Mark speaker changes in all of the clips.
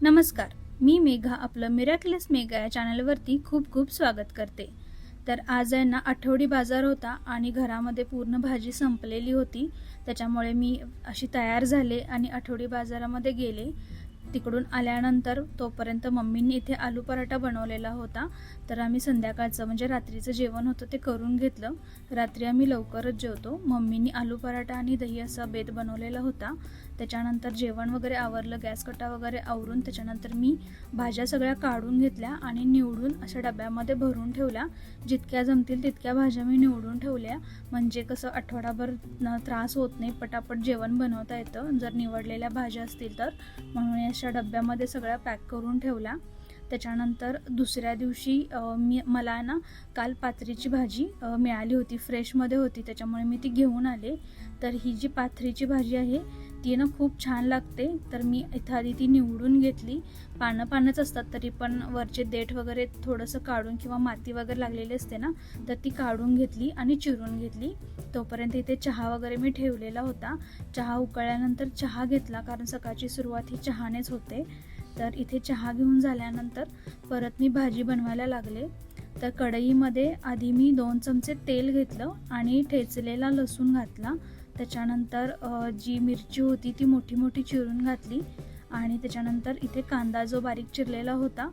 Speaker 1: नमस्कार, मी मेघा आपलं मिरॅक्युलस मेघा या चॅनलवरती खूप खूप स्वागत करते. तर आज आहे ना आठवडी बाजार होता आणि घरामध्ये पूर्ण भाजी संपलेली होती. त्याच्यामुळे मी अशी तयार झाले आणि आठवडी बाजारामध्ये गेले. तिकडून आल्यानंतर तोपर्यंत मम्मींनी इथे आलू पराठा बनवलेला होता. तर आम्ही संध्याकाळचं म्हणजे रात्रीचं जेवण होतं ते करून घेतलं. रात्री आम्ही लवकरच जेवतो. मम्मींनी आलू पराठा आणि दही असा बेत बनवलेला होता. त्याच्यानंतर जेवण वगैरे आवरलं, गॅस कट्टा वगैरे आवरून त्याच्यानंतर मी भाज्या सगळ्या काढून घेतल्या आणि निवडून अशा डब्यामध्ये भरून ठेवल्या. जितक्या जमतील तितक्या भाज्या मी निवडून ठेवल्या, म्हणजे कसं आठवडाभर त्रास होत नाही, पटापट जेवण बनवता येतं जर निवडलेल्या भाज्या असतील तर. म्हणून अशा डब्यामध्ये सगळ्या पॅक करून ठेवल्या. त्याच्यानंतर दुसऱ्या दिवशी मला ना काल पाथरीची भाजी मिळाली होती, फ्रेशमध्ये होती, त्याच्यामुळे मी ती घेऊन आले. तर ही जी पाथरीची भाजी आहे ती ना खूप छान लागते. तर मी इथं आधी ती निवडून घेतली. पानंच असतात तरी पण वरचे देठ वगैरे थोडंसं काढून किंवा माती वगैरे लागलेली असते ना, तर ती काढून घेतली आणि चिरून घेतली. तोपर्यंत इथे चहा वगैरे मी ठेवलेला होता. चहा उकळल्यानंतर चहा घेतला, कारण सकाळची सुरुवात ही चहानेच होते. तर इथे चहा घेऊन झाल्यानंतर परत मी भाजी बनवायला लागले. तर कढईमध्ये आधी मी 2 चमचे तेल घेतलं आणि ठेचलेला लसूण घातला. त्याच्यानंतर जी मिरची होती ती मोठी मोठी चिरून घातली आणि त्याच्यानंतर इथे कांदा जो बारीक चिरलेला होता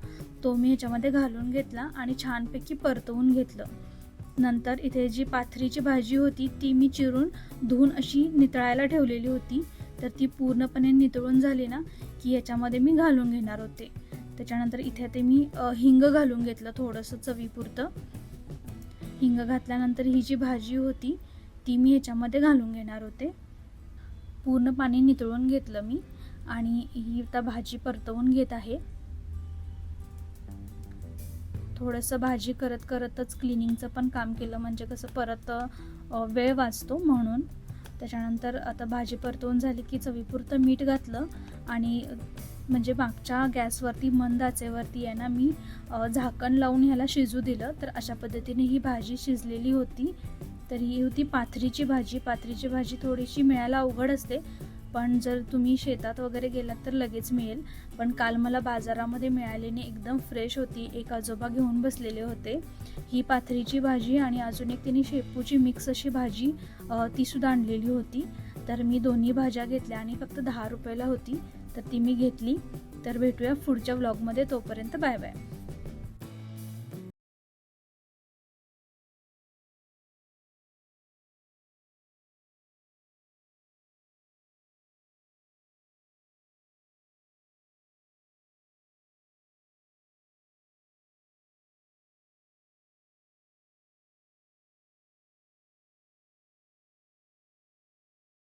Speaker 1: तो मी ह्याच्यामध्ये घालून घेतला आणि छानपैकी परतवून घेतलं. नंतर इथे जी पाथरीची भाजी होती ती मी चिरून धुवून अशी नितळायला ठेवलेली होती. तर ती पूर्णपणे नितळून झाली ना की याच्यामध्ये मी घालून घेणार होते. त्याच्यानंतर इथे ते मी हिंग घालून घेतलं थोडंसं चवीपुरतं. हिंग घातल्यानंतर ही जी भाजी होती ती मी ह्याच्यामध्ये घालून घेणार होते. पूर्ण पाणी नितळून घेतलं मी आणि ही आता भाजी परतवून घेत आहे. थोडंसं भाजी करत करतच क्लिनिंगचं पण काम केलं, म्हणजे कसं परत वेळ वाचतो म्हणून. त्याच्यानंतर आता भाजी परतवून झाली की चवीपुरतं मीठ घातलं आणि म्हणजे मागच्या गॅसवरती मंद आचेवरती आहे ना मी झाकण लावून ह्याला शिजू दिलं. तर अशा पद्धतीने ही भाजी शिजलेली होती. तर ही होती पाथरीची भाजी. पाथरीची भाजी थोडीशी मिळायला अवघड असते, पण जर तुम्ही शेतात वगैरे गेलात तर लगेच मिळेल. पण काल मला बाजारामध्ये मिळालेली एकदम फ्रेश होती. एक आजोबा घेऊन बसलेले होते. ही पाथरीची भाजी आणि अजून एक त्यांनी शेपूची मिक्स अशी भाजी तीसुद्धा आणलेली होती. तर मी दोन्ही भाज्या घेतल्या आणि फक्त 10 रुपयाला होती, तर ती मी घेतली. तर भेटूया पुढच्या व्लॉगमध्ये. तोपर्यंत बाय बाय.